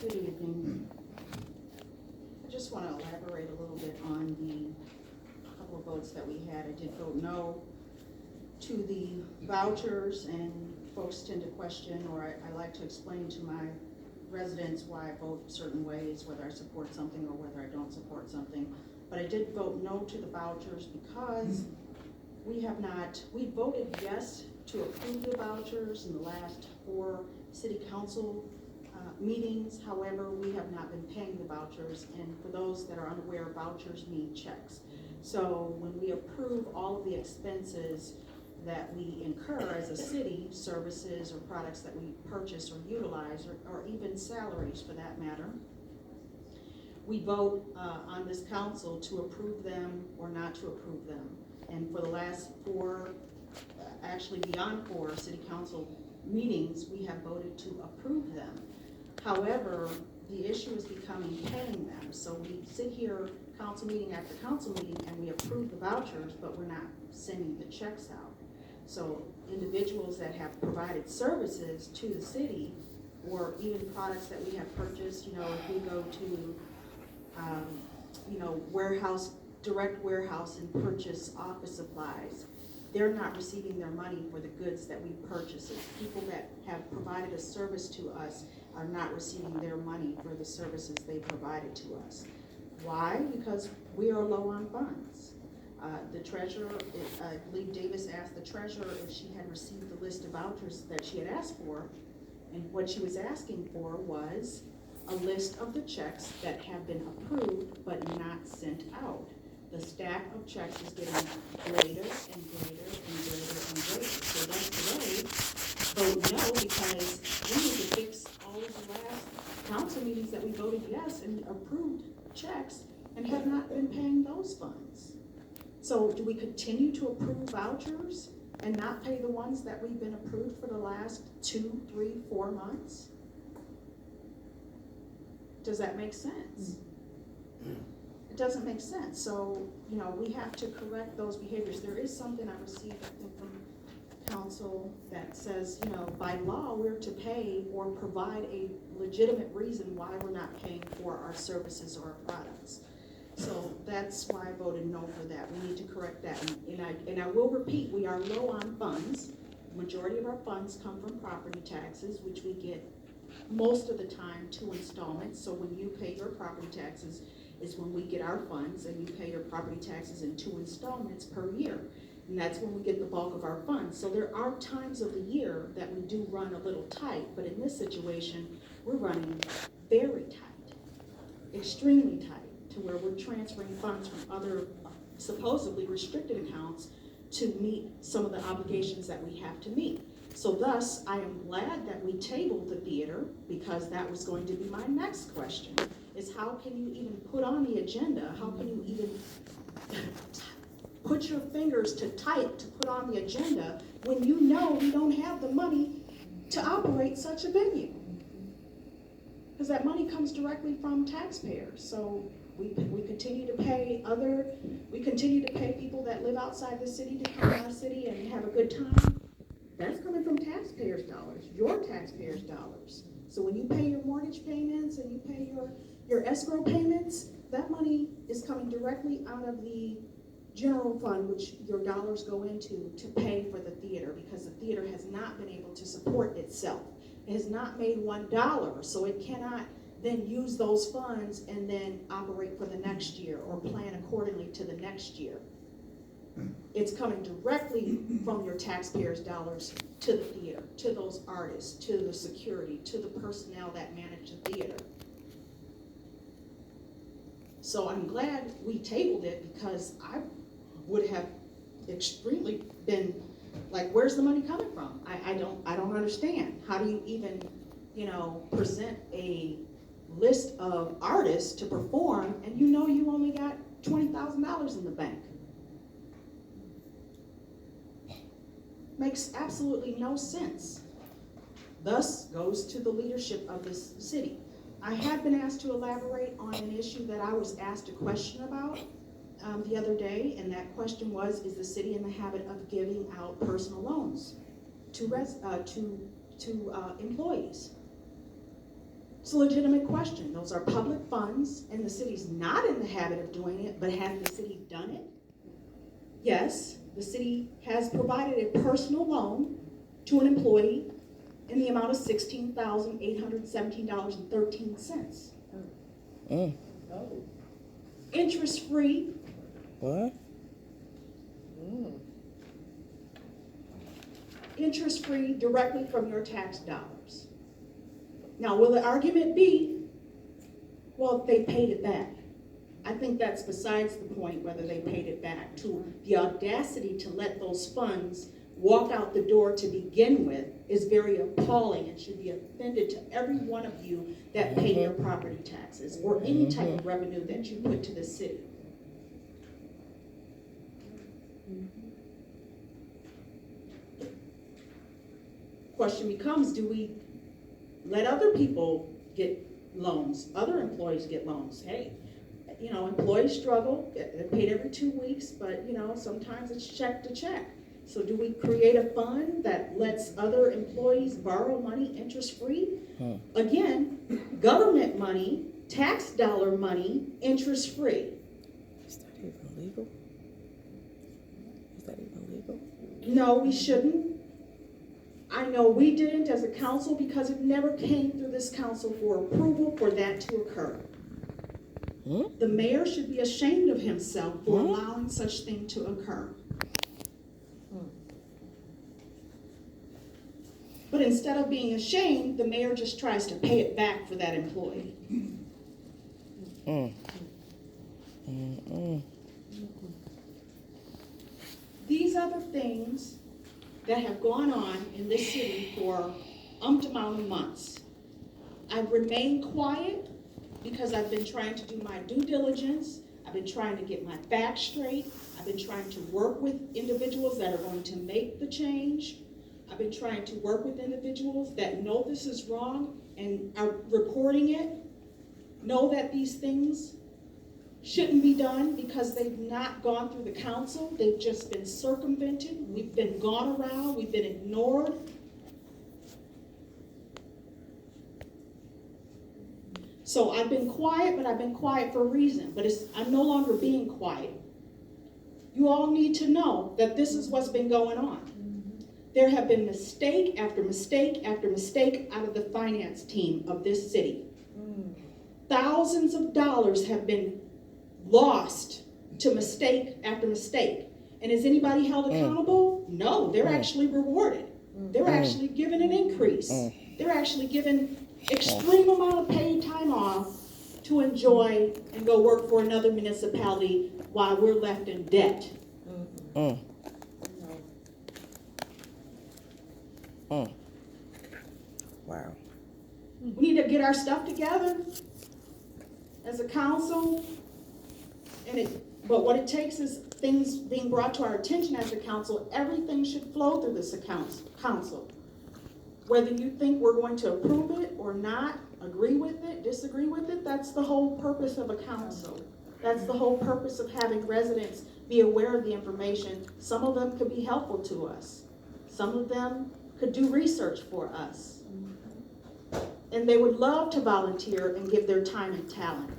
Good evening. I just want to elaborate a little bit on the couple of votes that we had. I did vote no to the vouchers, and folks tend to question, or I like to explain to my residents why I vote certain ways, whether I support something or whether I don't support something. But I did vote no to the vouchers because we voted yes to approve the vouchers in the last 4 city council meetings. However, we have not been paying the vouchers, and for those that are unaware, vouchers mean checks. So when we approve all of the expenses that we incur as a city, services or products that we purchase or utilize, or even salaries for that matter, we vote on this council to approve them or not to approve them. And for the last 4, actually beyond 4 city council meetings, we have voted to approve them. However, the issue is becoming paying them. So we sit here council meeting after council meeting and we approve the vouchers, but we're not sending the checks out. So individuals that have provided services to the city, or even products that we have purchased, if we go to, direct warehouse and purchase office supplies, they're not receiving their money for the goods that we purchase. People that have provided a service to us are not receiving their money for the services they provided to us. Why? Because we are low on funds. The treasurer, I believe Davis asked the treasurer if she had received the list of vouchers that she had asked for, and what she was asking for was a list of the checks that have been approved but not sent out. The stack of checks is getting greater and greater and greater and greater. So that's today, vote no, because we need to fix all of the last council meetings that we voted yes and approved checks and have not been paying those funds. So do we continue to approve vouchers and not pay the ones that we've been approved for the last 2, 3, 4 months? Does that make sense? It doesn't make sense. So, we have to correct those behaviors. There is something I received, I think, from council that says, by law, we're to pay or provide a legitimate reason why we're not paying for our services or our products. So that's why I voted no for that. We need to correct that. And I will repeat, we are low on funds. The majority of our funds come from property taxes, which we get most of the time 2 installments. So when you pay your property taxes is when we get our funds, and you pay your property taxes in 2 installments per year. And that's when we get the bulk of our funds. So there are times of the year that we do run a little tight, but in this situation, we're running very tight, extremely tight, to where we're transferring funds from other supposedly restricted accounts to meet some of the obligations that we have to meet. So thus, I am glad that we tabled the theater, because that was going to be my next question, is how can you even put on the agenda, how can you even put your fingers to type to put on the agenda when you know we don't have the money to operate such a venue? Because that money comes directly from taxpayers. So we continue to pay people that live outside the city to come to our city and have a good time. That's coming from taxpayers' dollars, your taxpayers' dollars. So when you pay your mortgage payments and you pay your escrow payments, that money is coming directly out of the general fund, which your dollars go into to pay for the theater, because the theater has not been able to support itself. It has not made $1, so it cannot then use those funds and then operate for the next year or plan accordingly to the next year. It's coming directly from your taxpayers' dollars to the theater, to those artists, to the security, to the personnel that manage the theater. So I'm glad we tabled it, because I would have extremely been like, where's the money coming from? I don't understand. How do you even, present a list of artists to perform and you only got $20,000 in the bank? Makes absolutely no sense. Thus goes to the leadership of this city. I have been asked to elaborate on an issue that I was asked a question about the other day, and that question was, is the city in the habit of giving out personal loans to employees? It's a legitimate question. Those are public funds, and the city's not in the habit of doing it, but has the city done it? Yes, the city has provided a personal loan to an employee in the amount of $16,817.13. Mm. Interest-free. What? Interest-free directly from your tax dollars. Now, will the argument be, well, they paid it back? I think that's besides the point whether they paid it back. To the audacity to let those funds walk out the door to begin with is very appalling and should be offended to every one of you that pay your property taxes or any type of revenue that you put to the city. Question becomes, do we let other people get loans, other employees get loans? Hey, you know, employees struggle, they're paid every 2 weeks, but you know, sometimes it's check to check. So do we create a fund that lets other employees borrow money interest-free? Again, government money, tax dollar money, interest-free. Is that even legal? Is that even legal? No, we shouldn't. I know we didn't as a council because it never came through this council for approval for that to occur. The mayor should be ashamed of himself for allowing such thing to occur. But instead of being ashamed, the mayor just tries to pay it back for that employee. These are the things that have gone on in this city for amount of months. I've remained quiet because I've been trying to do my due diligence. I've been trying to get my facts straight. I've been trying to work with individuals that are going to make the change. I've been trying to work with individuals that know this is wrong and are reporting it, know that these things shouldn't be done because they've not gone through the council. They've just been circumvented. We've been gone around. We've been ignored. So I've been quiet, but I've been quiet for a reason. But I'm no longer being quiet. You all need to know that this is what's been going on. There have been mistake after mistake after mistake out of the finance team of this city. Thousands of dollars have been lost to mistake after mistake. And is anybody held accountable? No, they're actually rewarded. They're actually given an increase. They're actually given extreme amount of paid time off to enjoy and go work for another municipality while we're left in debt. Wow. We need to get our stuff together as a council. But what it takes is things being brought to our attention as a council. Everything should flow through this council. Whether you think we're going to approve it or not, agree with it, disagree with it, that's the whole purpose of a council. That's the whole purpose of having residents be aware of the information. Some of them could be helpful to us. Some of them could do research for us. And they would love to volunteer and give their time and talent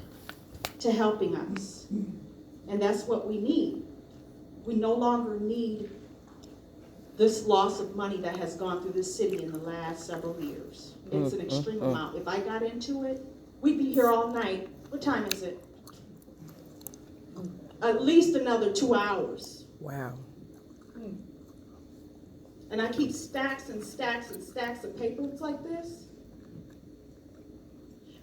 to helping us. And that's what we need. We no longer need this loss of money that has gone through this city in the last several years. It's an extreme amount. If I got into it, we'd be here all night. What time is it? At least another 2 hours. Wow. And I keep stacks and stacks and stacks of papers like this.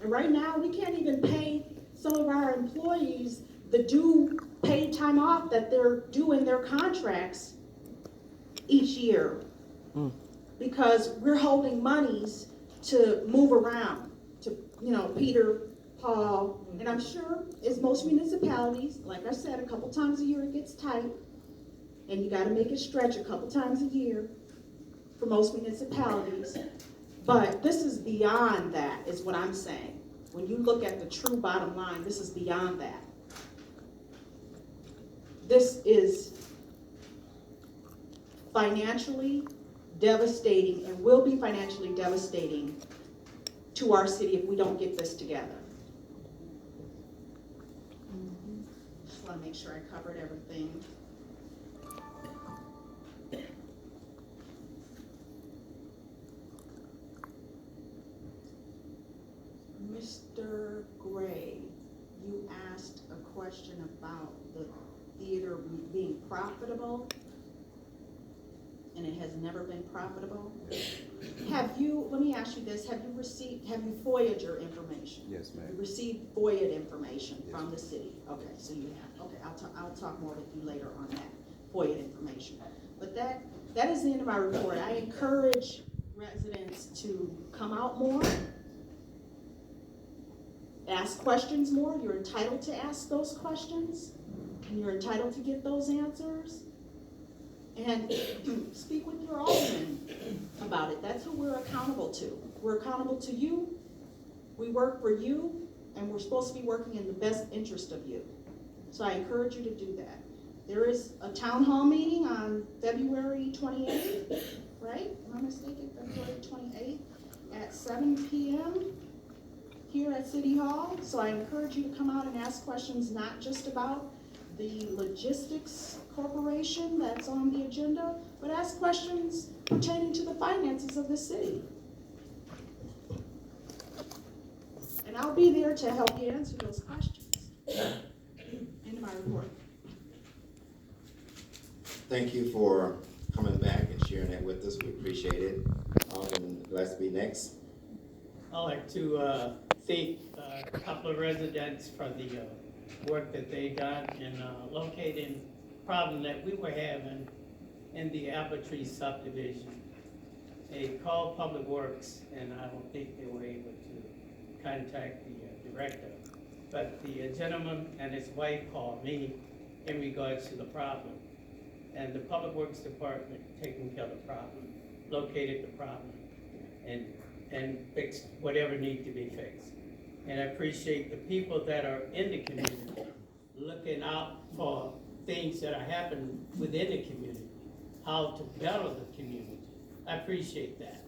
And right now, we can't even pay some of our employees the due paid time off that they're due in their contracts each year. Because we're holding monies to move around to, Peter, Paul, and I'm sure as most municipalities, like I said, a couple times a year it gets tight, and you got to make it stretch a couple times a year for most municipalities. But this is beyond that, is what I'm saying. When you look at the true bottom line, this is beyond that. This is financially devastating and will be financially devastating to our city if we don't get this together. Just want to make sure I covered everything. Mr. Gray, you asked a question about the theater being profitable, and it has never been profitable. Have you, let me ask you this, have you FOIA'd your information? Yes, ma'am. You received FOIA'd information Yes, from the city? Okay, so you have, okay, I'll talk more with you later on that FOIA'd information. But that is the end of my report. I encourage residents to come out more, ask questions more. You're entitled to ask those questions, and you're entitled to get those answers. And speak with your alderman about it. That's who we're accountable to. We're accountable to you. We work for you, and we're supposed to be working in the best interest of you. So I encourage you to do that. There is a town hall meeting on February 28th, right? Am I mistaken? February 28th at 7 p.m. here at City Hall. So I encourage you to come out and ask questions, not just about the logistics corporation that's on the agenda, but ask questions pertaining to the finances of the city. And I'll be there to help you answer those questions. End of my report. Thank you for coming back and sharing that with us. We appreciate it. Alderman Gillespie next. I'd like to thank a couple of residents for the work that they done in locating the problem that we were having in the apple tree subdivision. They called Public Works, and I don't think they were able to contact the director. But the gentleman and his wife called me in regards to the problem. And the Public Works Department taking care of the problem, located the problem, and fixed whatever needed to be fixed. And I appreciate the people that are in the community looking out for things that are happening within the community, how to better the community. I appreciate that.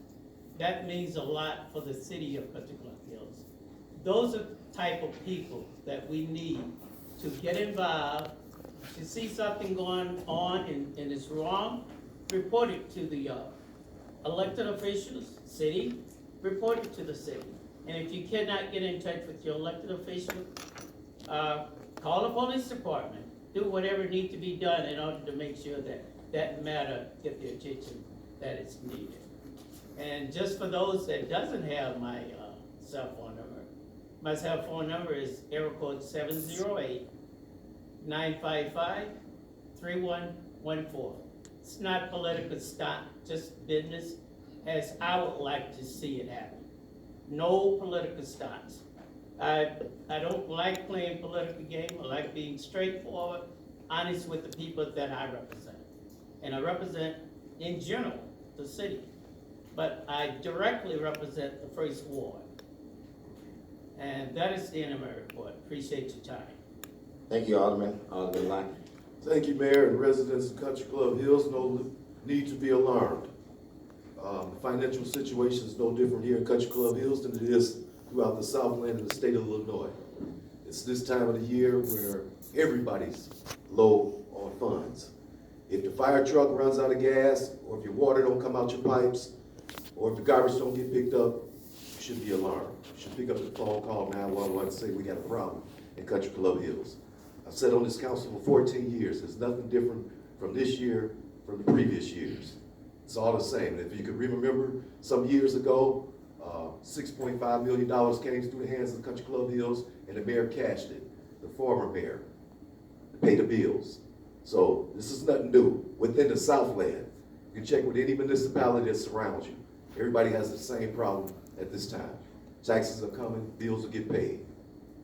That means a lot for the city of Country Club Hills. Those are the type of people that we need to get involved. To see something going on and it's wrong, report it to the elected officials, city, report it to the city. And if you cannot get in touch with your elected official, call the police department. Do whatever needs to be done in order to make sure that that matter get the attention that it's needed. And just for those that doesn't have my cell phone number, my cell phone number is area code 708-955-3114. It's not political stunt, just business as I would like to see it happen. No political stunts. I don't like playing political game. I like being straightforward, honest with the people that I represent. And I represent, in general, the city. But I directly represent the first ward. And that is the end of my report. Appreciate your time. Thank you, Alderman. Alderman Locke. Thank you, Mayor, and residents of Country Club Hills. No need to be alarmed. The financial situation is no different here in Country Club Hills than it is throughout the Southland and the state of Illinois. It's this time of the year where everybody's low on funds. If the fire truck runs out of gas, or if your water don't come out your pipes, or if the garbage don't get picked up, you should be alarmed. You should pick up the phone, call 911 and say we got a problem in Country Club Hills. I've sat on this council for 14 years. It's nothing different from this year, from the previous years. It's all the same. If you could remember, some years ago, $6.5 million came through the hands of the Country Club Hills, and the mayor cashed it, the former mayor, to pay the bills. So this is nothing new. Within the Southland, you can check with any municipality that surrounds you. Everybody has the same problem at this time. Taxes are coming, bills will get paid.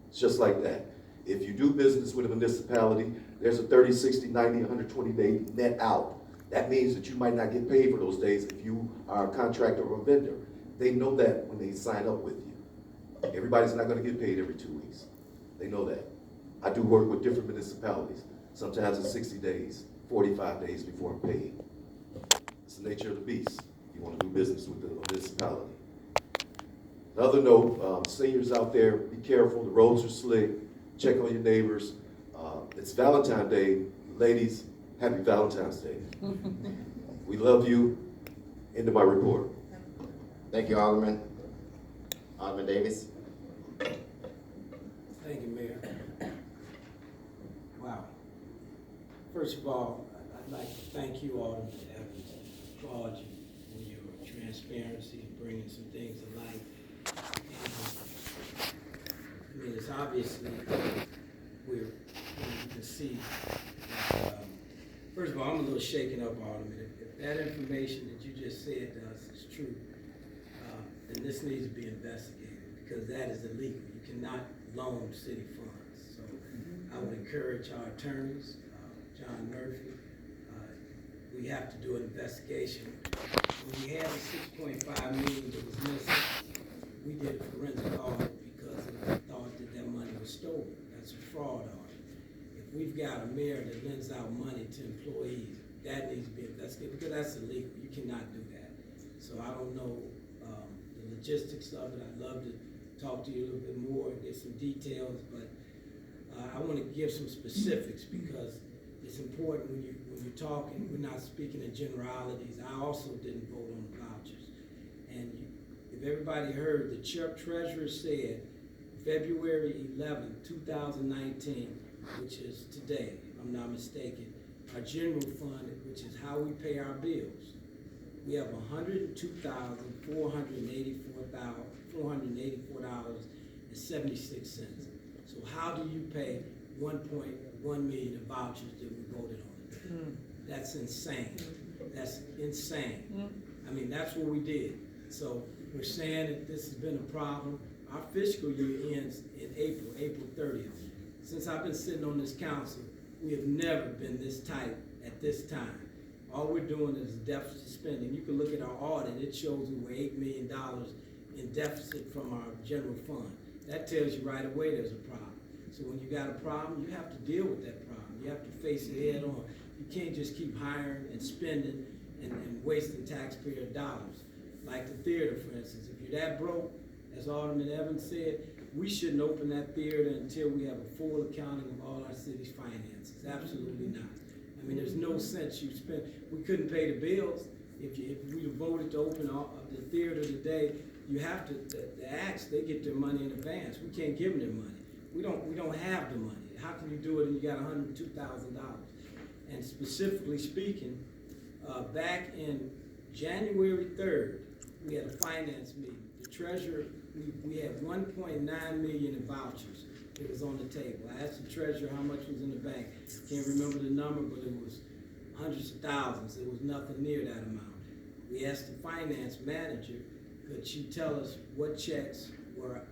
It's just like that. If you do business with a municipality, there's a 30, 60, 90, 120 day net out. That means that you might not get paid for those days if you are a contractor or a vendor. They know that when they sign up with you. Everybody's not gonna get paid every 2 weeks. They know that. I do work with different municipalities. Sometimes it's 60 days, 45 days before I'm paid. It's the nature of the beast. You wanna do business with the municipality. Another note, seniors out there, be careful, the roads are slick, check on your neighbors. It's Valentine's Day, ladies, happy Valentine's Day. We love you. End of my report. Thank you, Alderman. Alderman Davis. Thank you, Mayor. Wow. First of all, I'd like to thank you, Alderman Evans, applaud you for your transparency and bringing some things to light. And, I mean, it's obviously, you can see, that, first of all, I'm a little shaken up, Alderman. If that information that you just said to us is true, then this needs to be investigated, because that is illegal. You cannot loan city funds. So I would encourage our attorneys, John Murphy, we have to do an investigation. When we had the $6.5 million that was missing, we did a forensic audit because we thought that money was stolen. That's a fraud audit. If we've got a mayor that lends out money to employees, that needs to be investigated, because that's illegal. You cannot do that. So I don't know the logistics of it. I'd love to talk to you a little bit more and get some details, but I want to give some specifics, because it's important when you're talking, we're not speaking in generalities. I also didn't vote on the vouchers. And if everybody heard, the treasurer said February 11, 2019, which is today, if I'm not mistaken, our general fund, which is how we pay our bills, we have $102,484.76. So how do you pay 1.1 million in vouchers that we voted on? That's insane. That's insane. I mean, that's what we did. So we're saying that this has been a problem. Our fiscal year ends in April 30th. Since I've been sitting on this council, we have never been this tight at this time. All we're doing is deficit spending. You can look at our audit, it shows we were $8 million in deficit from our general fund. That tells you right away there's a problem. So when you got a problem, you have to deal with that problem. You have to face it head on. You can't just keep hiring and spending and wasting taxpayer dollars. Like the theater, for instance. If you're that broke, as Alderman Evans said, we shouldn't open that theater until we have a full accounting of all our city's finances. Absolutely not. I mean, there's no sense you spend. We couldn't pay the bills. If we voted to open the theater today, you have to, the acts, they get their money in advance. We can't give them their money. We don't have the money. How can you do it and you got $102,000? And specifically speaking, back in January 3rd, we had a finance meeting. The treasurer, we had 1.9 million in vouchers. It was on the table. I asked the treasurer how much was in the bank. Can't remember the number, but it was hundreds of thousands. It was nothing near that amount. We asked the finance manager, could she tell us what checks were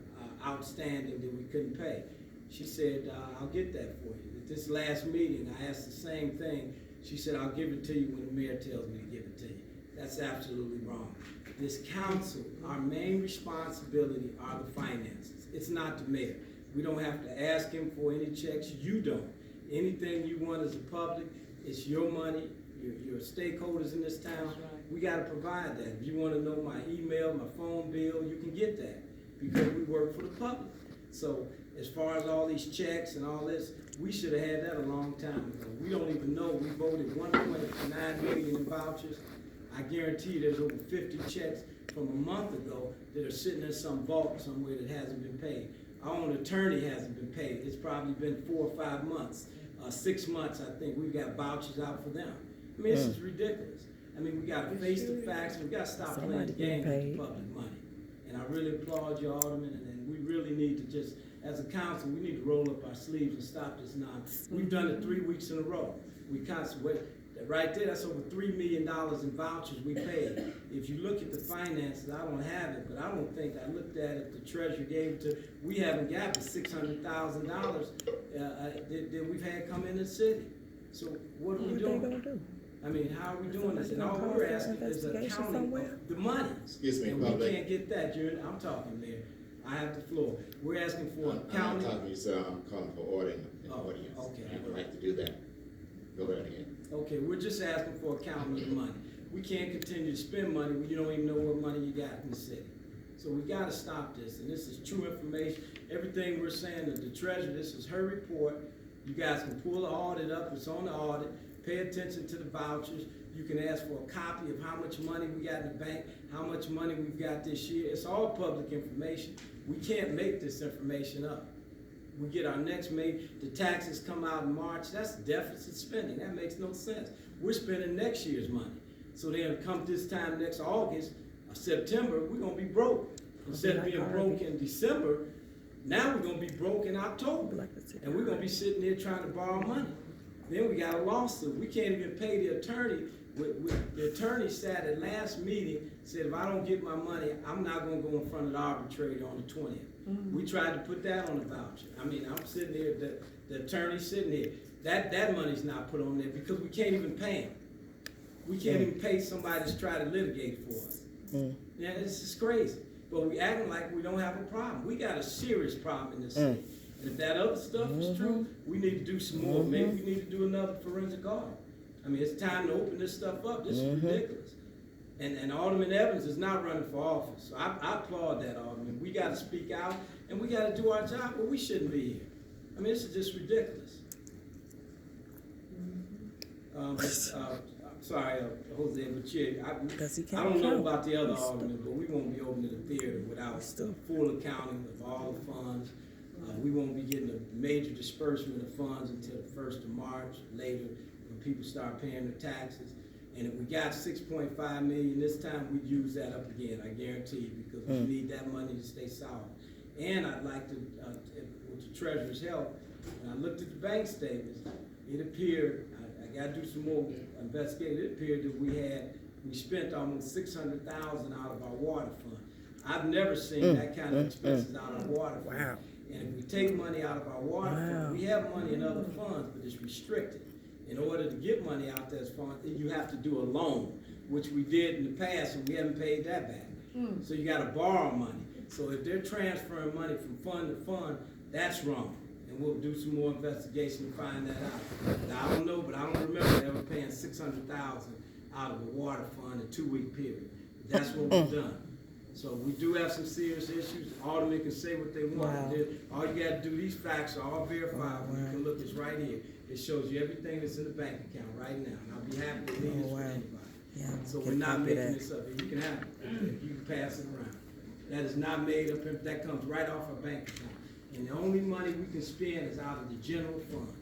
outstanding that we couldn't pay? She said, I'll get that for you. At this last meeting, I asked the same thing. She said, I'll give it to you when the mayor tells me to give it to you. That's absolutely wrong. This council, our main responsibility are the finances. It's not the mayor. We don't have to ask him for any checks. You don't. Anything you want as a public, it's your money, your stakeholders in this town. We got to provide that. If you want to know my email, my phone bill, you can get that, because we work for the public. So as far as all these checks and all this, we should have had that a long time ago. We don't even know. We voted 1.9 million in vouchers. I guarantee you there's over 50 checks from a month ago that are sitting in some vault somewhere that hasn't been paid. Our own attorney hasn't been paid. It's probably been 4 or 5 months. 6 months, I think, we've got vouchers out for them. I mean, this is ridiculous. I mean, we got to face the facts. We got to stop playing the game with the public money. And I really applaud you, Alderman, and we really need to just, as a council, we need to roll up our sleeves and stop this nonsense. We've done it 3 weeks in a row. We constantly, right there, that's over $3 million in vouchers we paid. If you look at the finances, I don't have it, but I don't think, I looked at it, the treasurer gave it to, we haven't got the $600,000 that we've had come in the city. So what are we doing? I mean, how are we doing this? And all we're asking is an accounting of the money. Excuse me, and public. we can't get that, I'm talking, Mayor. I have the floor. We're asking for I'm accounting. not talking to you, sir. I'm calling for order in the audience. Okay. I have the right to do that. Go right ahead. Okay, we're just asking for accounting of the money. We can't continue to spend money when you don't even know what money you got in the city. So we gotta stop this, and this is true information. Everything we're saying to the treasurer, this is her report. You guys can pull the audit up, it's on the audit. Pay attention to the vouchers. You can ask for a copy of how much money we got in the bank, how much money we've got this year. It's all public information. We can't make this information up. We get our next the taxes come out in March, that's deficit spending. That makes no sense. We're spending next year's money. So then come this time next August, September, we're gonna be broke. Instead of being broke in December, now we're gonna be broke in October. And we're gonna be sitting there trying to borrow money. Then we got a lawsuit. We can't even pay the attorney. The attorney sat at last meeting, said if I don't get my money, I'm not gonna go in front of the arbitrator on the 20th. We tried to put that on the voucher. I mean, I'm sitting here, the attorney's sitting here. That money's not put on there because we can't even pay him. We can't even pay somebody that's trying to litigate for us. Yeah, this is crazy. But we acting like we don't have a problem. We got a serious problem in this city. And if that other stuff is true, we need to do some more. Maybe we need to do another forensic audit. I mean, it's time to open this stuff up. This is ridiculous. And Alderwoman Evans is not running for office. So I applaud that, Alderman. We got to speak out, and we got to do our job, but we shouldn't be here. I mean, this is just ridiculous. I'm sorry, Jose, but yeah, I don't know about the other aldermen, but we won't be opening the theater without full accounting of all the funds. We won't be getting a major disbursement of funds until the 1st of March, later, when people start paying their taxes. And if we got 6.5 million this time, we'd use that up again, I guarantee you, because we need that money to stay solid. And I'd like to, with the treasurer's help, when I looked at the bank statements, it appeared, I gotta do some more investigating, it appeared that we spent almost $600,000 out of our water fund. I've never seen that kind of expenses out of water fund. Wow. And if we take money out of our water fund, we have money in other funds, but it's restricted. In order to get money out of those funds, you have to do a loan, which we did in the past, and we haven't paid that back. So you gotta borrow money. So if they're transferring money from fund to fund, that's wrong. And we'll do some more investigation to find that out. Now, I don't know, but I don't remember ever paying $600,000 out of the water fund in a 2-week period. That's what we've done. So we do have some serious issues. Aldermen can say what they want. All you gotta do, these facts are all verifiable. You can look, it's right here. It shows you everything that's in the bank account right now. And I'll be happy to leave this for anybody. So we're not making this up. You can have it. You can pass it around. That is not made up. That comes right off our bank account. And the only money we can spend is out of the general fund.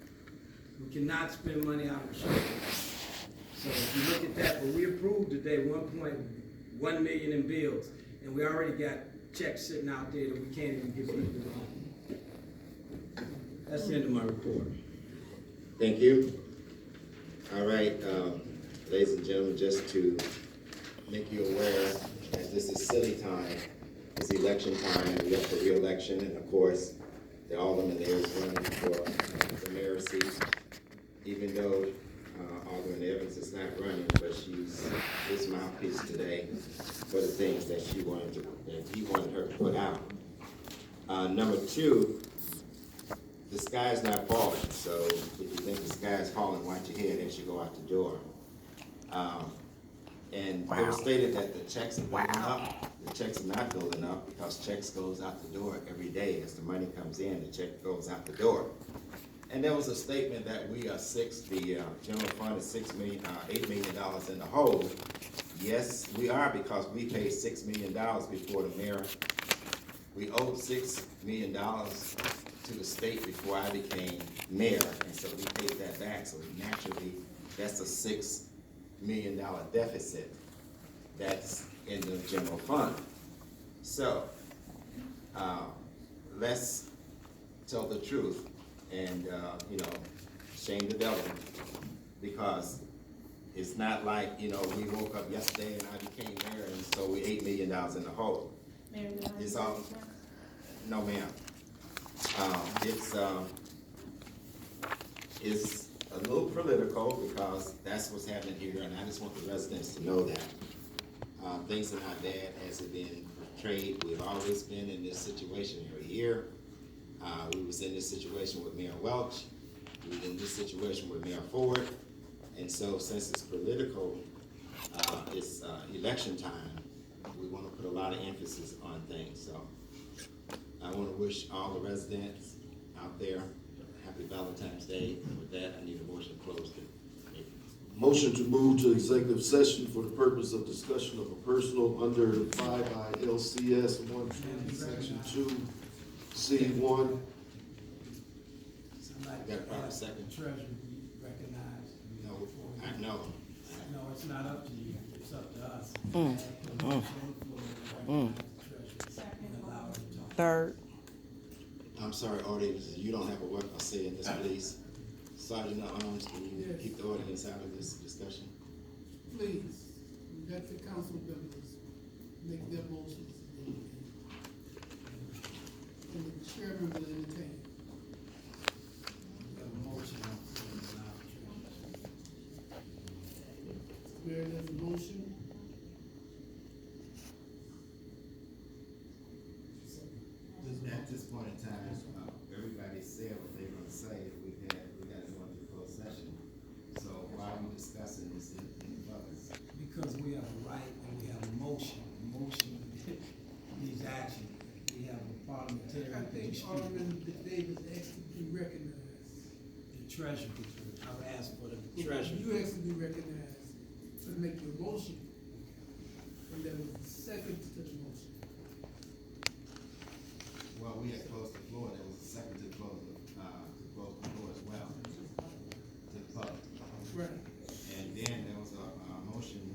We cannot spend money out of the short fund. So if you look at that, but we approved today 1.1 million in bills. And we already got checks sitting out there that we can't even give people the money. That's the end of my report. Thank you. All right, ladies and gentlemen, just to make you aware, as this is silly time, it's election time, we up for re-election, and of course, the alderman there is running for the mayor's seat, even though Alderwoman Evans is not running, but she's his mouthpiece today for the things that he wanted her to put out. Number 2, the sky's not falling, so if you think the sky's falling, watch your head as you go out the door. And it was stated that the checks are building up. The checks are not building up because checks goes out the door every day. As the money comes in, the check goes out the door. And there was a statement that we are the general fund is $8 million in the hole. Yes, we are, because we paid $6 million before the mayor. We owed $6 million to the state before I became mayor, and so we paid that back. So naturally, that's a $6 million deficit that's in the general fund. So let's tell the truth and shame the devil, because it's not like we woke up yesterday and I became mayor and so we $8 million in the hole. It's all no, ma'am. It's a little political because that's what's happening here, and I just want the residents to know that. Things are not bad as it been portrayed. We've always been in this situation every year. We was in this situation with Mayor Welch. We were in this situation with Mayor Ford. And so since it's political, it's election time, we wanna put a lot of emphasis on things, so. I wanna wish all the residents out there happy Valentine's Day. And with that, I need a motion to close the meeting. Motion to move to executive session for the purpose of discussion of a personal under the 5 ILCS 120, section 2C1. Somebody Got a proper asked second? the treasurer be recognized. No, I know. No, it's not up to you, it's up to us. Third. I'm sorry, audience, you don't have a say in this, please. Sergeant at Arms, can you Yes. keep the audience out of this discussion? Please, let the council members make their motions. And the chairman will entertain. We have a motion on the floor to allow the treasurer. Where there's a motion, At this point in time, everybody said what they're gonna say, we gotta go into closed session. So why are we discussing this in public? Because we have a right and we have a motion. A motion needs action. We have a parliamentary. I think Alderman Davis asked to be recognized. The treasurer, I've asked for the treasurer. You asked to be recognized to make your motion. And there was a second to the motion. Well, we had closed the floor, there was a second to close the floor as well, to the public. Right. And then there was a motion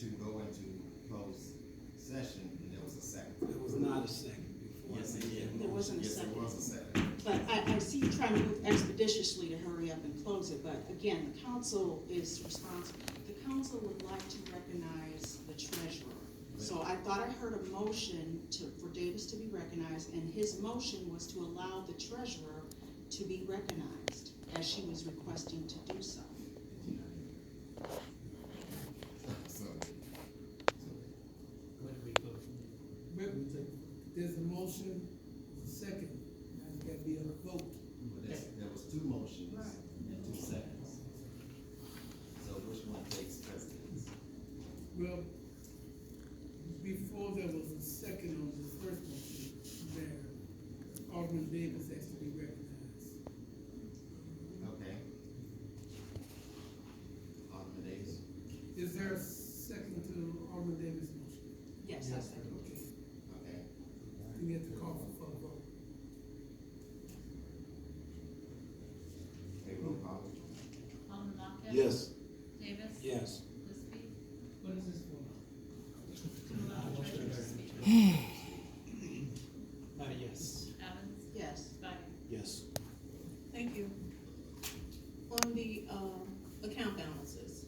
to go into closed session, and there was a second. There was not a second before. Yes, it did. There wasn't a Yes, second. there was a second. But I see you trying to move expeditiously to hurry up and close it, but again, the council is responsible. The council would like to recognize the treasurer. So I thought I heard a motion for Davis to be recognized, and his motion was to allow the treasurer to be recognized, as she was requesting to do so. So, Where do we go from there? There's a motion, there's a second, now there's gotta be a vote. there was two motions and 2 seconds. So which one takes precedence? Well, before there was a second on the first motion, there, Alderman Davis has to be recognized. Okay. Alderman Davis? Is there a second to Alderman Davis' motion? Yes, I second. Okay, Okay. we have to call for a vote. Okay, roll call. Alderman Hopkins? Yes. Davis? Yes. Lisby? What is this for? To allow the treasurer to speak. Yes. Evans? Yes. Stein? Yes. Thank you. On the, account balances,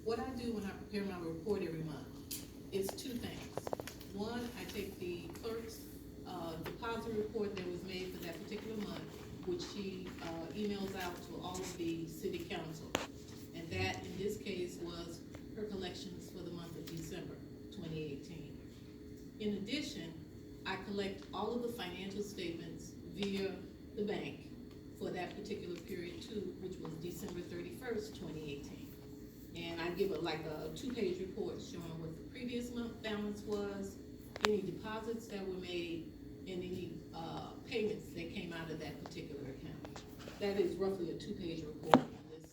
what I do when I prepare my report every month is 2 things. One, I take the clerk's, deposit report that was made for that particular month, which she, emails out to all of the city council. And that, in this case, was her collections for the month of December 2018. In addition, I collect all of the financial statements via the bank for that particular period too, which was December 31st, 2018. And I give a 2-page report showing what the previous month balance was, any deposits that were made, and any, payments that came out of that particular account. That is roughly a 2-page report on this,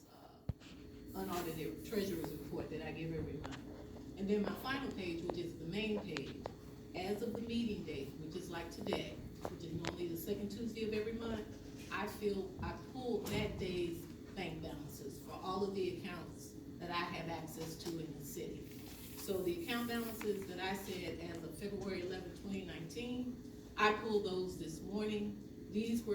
unaudited treasurer's report that I give every month. And then my final page, which is the main page, as of the meeting date, which is like today, which is normally the second Tuesday of every month, I pull that day's bank balances for all of the accounts that I have access to in the city. So the account balances that I said as of February 11, 2019, I pulled those this morning. These were